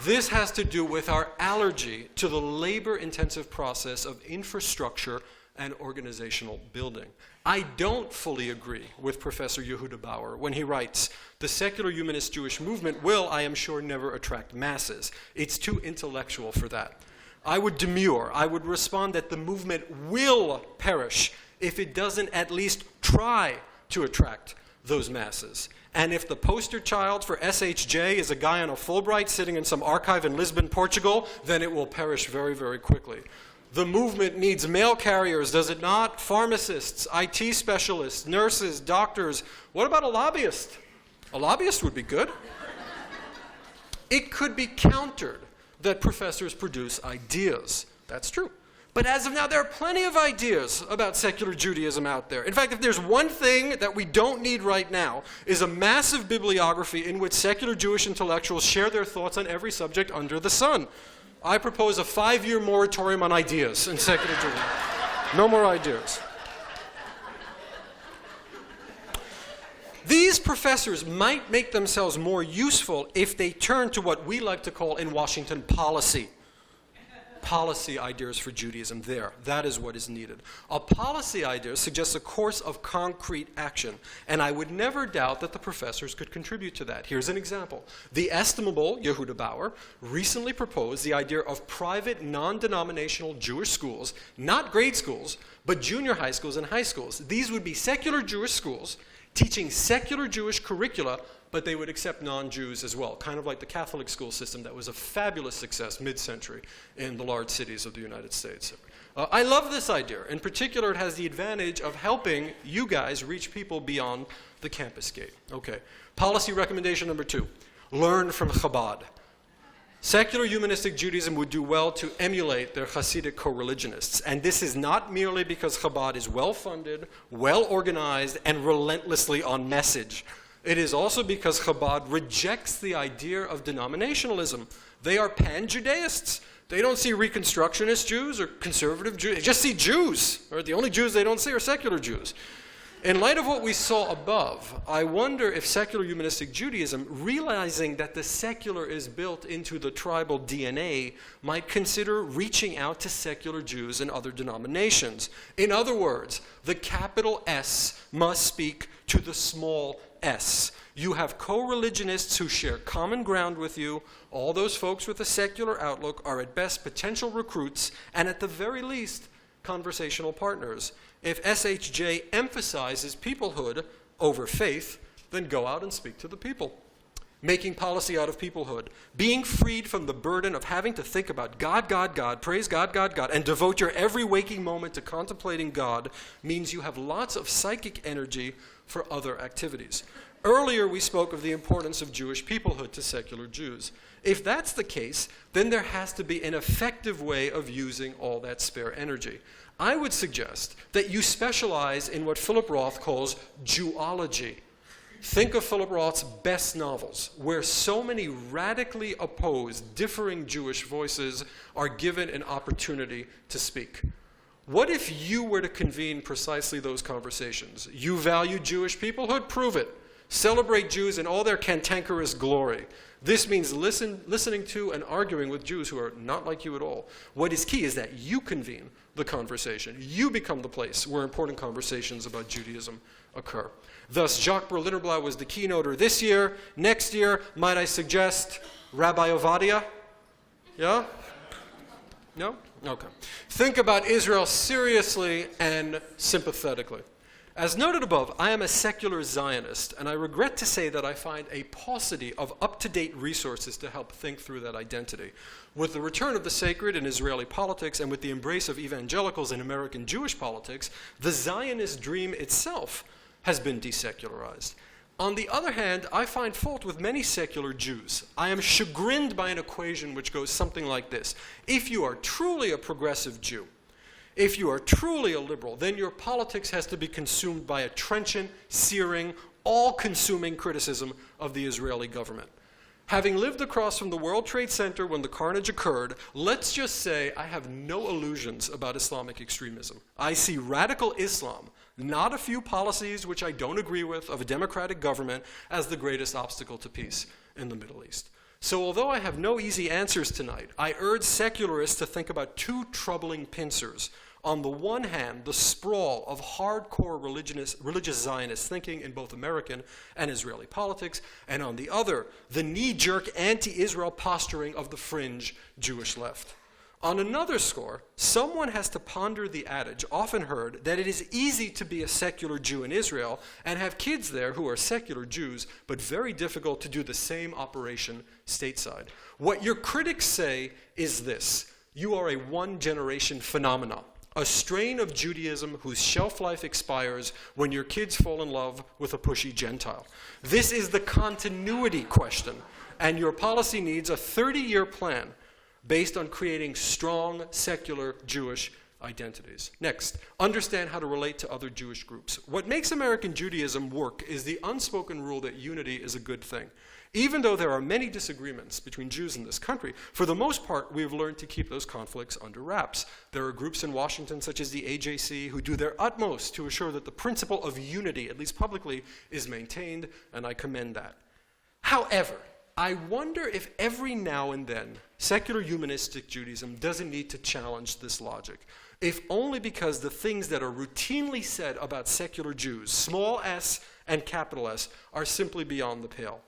this has to do with our allergy to the labor-intensive process of infrastructure and organizational building. I don't fully agree with Professor Yehuda Bauer when he writes, the secular humanist Jewish movement will, I am sure, never attract masses. It's too intellectual for that. I would demur. I would respond that the movement will perish if it doesn't at least try to attract those masses. And if the poster child for SHJ is a guy on a Fulbright sitting in some archive in Lisbon, Portugal, then it will perish very, very quickly. The movement needs mail carriers, does it not? Pharmacists, IT specialists, nurses, doctors. What about a lobbyist? A lobbyist would be good. It could be countered that professors produce ideas. That's true. But as of now, there are plenty of ideas about secular Judaism out there. In fact, if there's one thing that we don't need right now, is a massive bibliography in which secular Jewish intellectuals share their thoughts on every subject under the sun. I propose a 5-year moratorium on ideas in secular Judaism. No more ideas. These professors might make themselves more useful if they turn to what we like to call in Washington policy. Policy ideas for Judaism there. That is what is needed. A policy idea suggests a course of concrete action, and I would never doubt that the professors could contribute to that. Here's an example. The estimable Yehuda Bauer recently proposed the idea of private non-denominational Jewish schools, not grade schools, but junior high schools and high schools. These would be secular Jewish schools teaching secular Jewish curricula, but they would accept non-Jews as well, kind of like the Catholic school system that was a fabulous success mid-century in the large cities of the United States. I love this idea. In particular, it has the advantage of helping you guys reach people beyond the campus gate. Okay, policy recommendation number 2, learn from Chabad. Secular humanistic Judaism would do well to emulate their Hasidic co-religionists. And this is not merely because Chabad is well-funded, well-organized, and relentlessly on message. It is also because Chabad rejects the idea of denominationalism. They are pan-Judaists. They don't see Reconstructionist Jews or conservative Jews. They just see Jews. Or the only Jews they don't see are secular Jews. In light of what we saw above, I wonder if secular humanistic Judaism, realizing that the secular is built into the tribal DNA, might consider reaching out to secular Jews and other denominations. In other words, the capital S must speak to the small s. You have co-religionists who share common ground with you. All those folks with a secular outlook are at best potential recruits, and at the very least, conversational partners. If SHJ emphasizes peoplehood over faith, then go out and speak to the people. Making policy out of peoplehood. Being freed from the burden of having to think about God, God, God, praise God, God, God, and devote your every waking moment to contemplating God means you have lots of psychic energy for other activities. Earlier, we spoke of the importance of Jewish peoplehood to secular Jews. If that's the case, then there has to be an effective way of using all that spare energy. I would suggest that you specialize in what Philip Roth calls Jewology. Think of Philip Roth's best novels, where so many radically opposed, differing Jewish voices are given an opportunity to speak. What if you were to convene precisely those conversations? You value Jewish peoplehood? Prove it. Celebrate Jews in all their cantankerous glory. This means listening to and arguing with Jews who are not like you at all. What is key is that you convene the conversation. You become the place where important conversations about Judaism occur. Thus, Jacques Berlinerblau was the keynoter this year. Next year, might I suggest Rabbi Ovadia? Yeah? No? Okay. Think about Israel seriously and sympathetically. As noted above, I am a secular Zionist, and I regret to say that I find a paucity of up-to-date resources to help think through that identity. With the return of the sacred in Israeli politics and with the embrace of evangelicals in American Jewish politics, the Zionist dream itself has been desecularized. On the other hand, I find fault with many secular Jews. I am chagrined by an equation which goes something like this. If you are truly a progressive Jew, if you are truly a liberal, then your politics has to be consumed by a trenchant, searing, all-consuming criticism of the Israeli government. Having lived across from the World Trade Center when the carnage occurred, let's just say I have no illusions about Islamic extremism. I see radical Islam, not a few policies which I don't agree with of a democratic government, as the greatest obstacle to peace in the Middle East. So although I have no easy answers tonight, I urge secularists to think about two troubling pincers. On the one hand, the sprawl of hardcore religious Zionist thinking in both American and Israeli politics, and on the other, the knee-jerk anti-Israel posturing of the fringe Jewish left. On another score, someone has to ponder the adage, often heard, that it is easy to be a secular Jew in Israel and have kids there who are secular Jews, but very difficult to do the same operation stateside. What your critics say is this: you are a one-generation phenomenon. A strain of Judaism whose shelf life expires when your kids fall in love with a pushy Gentile. This is the continuity question, and your policy needs a 30-year plan based on creating strong, secular Jewish identities. Next, understand how to relate to other Jewish groups. What makes American Judaism work is the unspoken rule that unity is a good thing. Even though there are many disagreements between Jews in this country, for the most part, we have learned to keep those conflicts under wraps. There are groups in Washington, such as the AJC, who do their utmost to assure that the principle of unity, at least publicly, is maintained, and I commend that. However, I wonder if every now and then, secular humanistic Judaism doesn't need to challenge this logic, if only because the things that are routinely said about secular Jews, small s and capital S, are simply beyond the pale.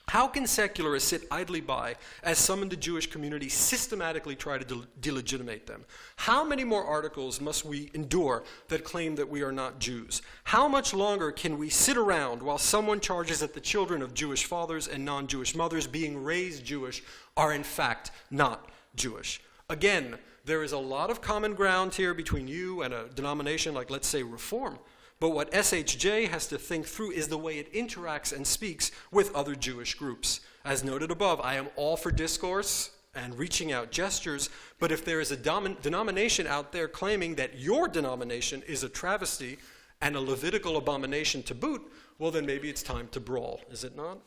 How can secularists sit idly by as some in the Jewish community systematically try to delegitimate them? How many more articles must we endure that claim that we are not Jews? How much longer can we sit around while someone charges that the children of Jewish fathers and non-Jewish mothers being raised Jewish are in fact not Jewish? Again, there is a lot of common ground here between you and a denomination like, let's say, Reform. But what SHJ has to think through is the way it interacts and speaks with other Jewish groups. As noted above, I am all for discourse and reaching out gestures, but if there is a denomination out there claiming that your denomination is a travesty and a Levitical abomination to boot, well then maybe it's time to brawl, is it not?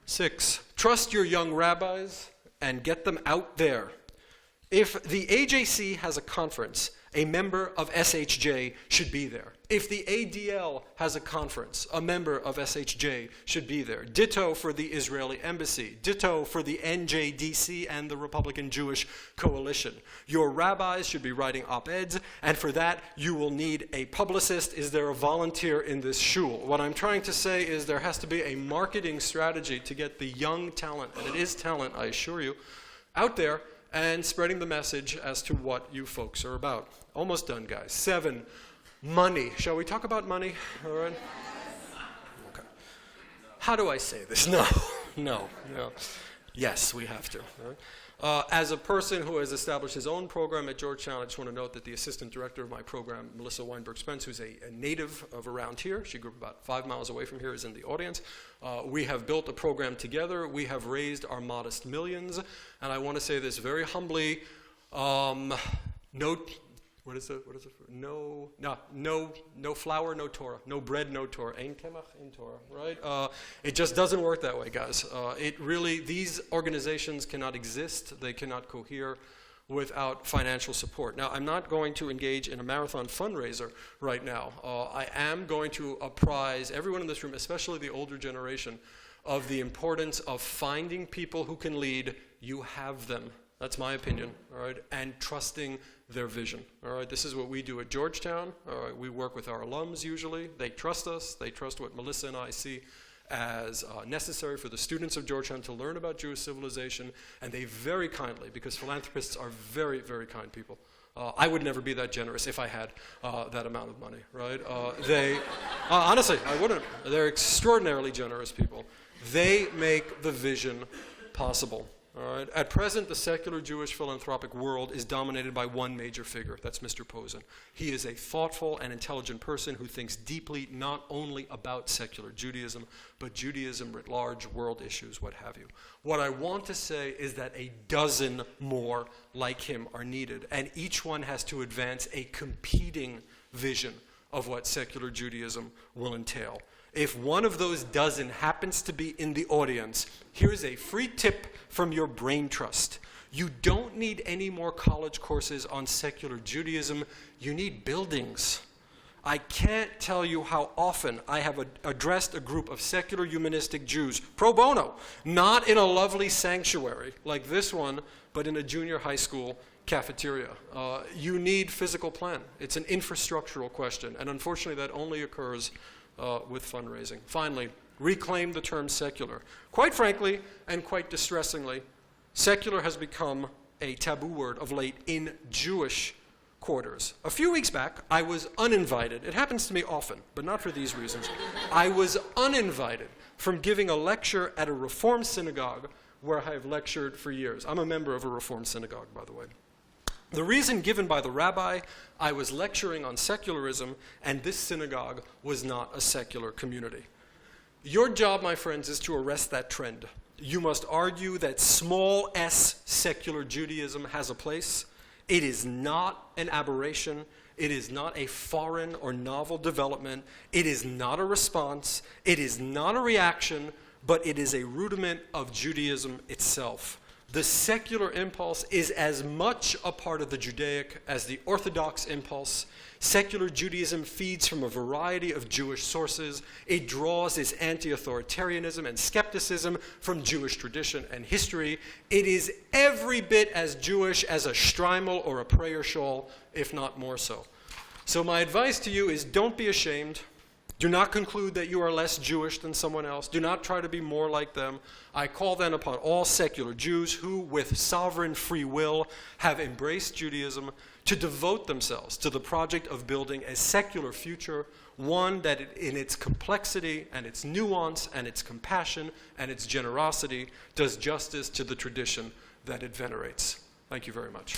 6, trust your young rabbis and get them out there. If the AJC has a conference, a member of SHJ should be there. If the ADL has a conference, a member of SHJ should be there. Ditto for the Israeli embassy. Ditto for the NJDC and the Republican Jewish Coalition. Your rabbis should be writing op-eds, and for that you will need a publicist. Is there a volunteer in this shul? What I'm trying to say is there has to be a marketing strategy to get the young talent, and it is talent, I assure you, out there and spreading the message as to what you folks are about. Almost done, guys. 7, money. Shall we talk about money? All right. Okay. How do I say this? No. Yes, we have to. All right. As a person who has established his own program at Georgetown, I just want to note that the assistant director of my program, Melissa Weinberg-Spence, who's a native of around here, she grew up about 5 miles away from here, is in the audience. We have built a program together. We have raised our modest millions. And I want to say this very humbly, no flour, no Torah. No bread, no Torah. Ein kemach, ein Torah, right? It just doesn't work that way, guys. These organizations cannot exist. They cannot cohere without financial support. Now, I'm not going to engage in a marathon fundraiser right now. I am going to apprise everyone in this room, especially the older generation, of the importance of finding people who can lead. You have them. That's my opinion, all right, and trusting their vision, all right? This is what we do at Georgetown. All right, we work with our alums usually. They trust us. They trust what Melissa and I see as necessary for the students of Georgetown to learn about Jewish civilization, and they very kindly, because philanthropists are very, very kind people. I would never be that generous if I had that amount of money, right? Honestly, I wouldn't. They're extraordinarily generous people. They make the vision possible. All right. At present, the secular Jewish philanthropic world is dominated by one major figure. That's Mr. Posen. He is a thoughtful and intelligent person who thinks deeply not only about secular Judaism, but Judaism writ large, world issues, what have you. What I want to say is that a dozen more like him are needed, and each one has to advance a competing vision of what secular Judaism will entail. If one of those dozen happens to be in the audience, here's a free tip from your brain trust. You don't need any more college courses on secular Judaism. You need buildings. I can't tell you how often I have addressed a group of secular humanistic Jews, pro bono, not in a lovely sanctuary like this one, but in a junior high school cafeteria. You need physical plan. It's an infrastructural question, and unfortunately that only occurs with fundraising. Finally, reclaim the term secular. Quite frankly, and quite distressingly, secular has become a taboo word of late in Jewish quarters. A few weeks back, I was uninvited. It happens to me often, but not for these reasons. I was uninvited from giving a lecture at a Reform synagogue where I have lectured for years. I'm a member of a Reform synagogue, by the way. The reason given by the rabbi, I was lecturing on secularism, and this synagogue was not a secular community. Your job, my friends, is to arrest that trend. You must argue that small s secular Judaism has a place. It is not an aberration. It is not a foreign or novel development. It is not a response. It is not a reaction, but it is a rudiment of Judaism itself. The secular impulse is as much a part of the Judaic as the Orthodox impulse. Secular Judaism feeds from a variety of Jewish sources. It draws its anti-authoritarianism and skepticism from Jewish tradition and history. It is every bit as Jewish as a shtreimel or a prayer shawl, if not more so. So my advice to you is don't be ashamed. Do not conclude that you are less Jewish than someone else. Do not try to be more like them. I call then upon all secular Jews who, with sovereign free will, have embraced Judaism to devote themselves to the project of building a secular future, one that in its complexity and its nuance and its compassion and its generosity does justice to the tradition that it venerates. Thank you very much.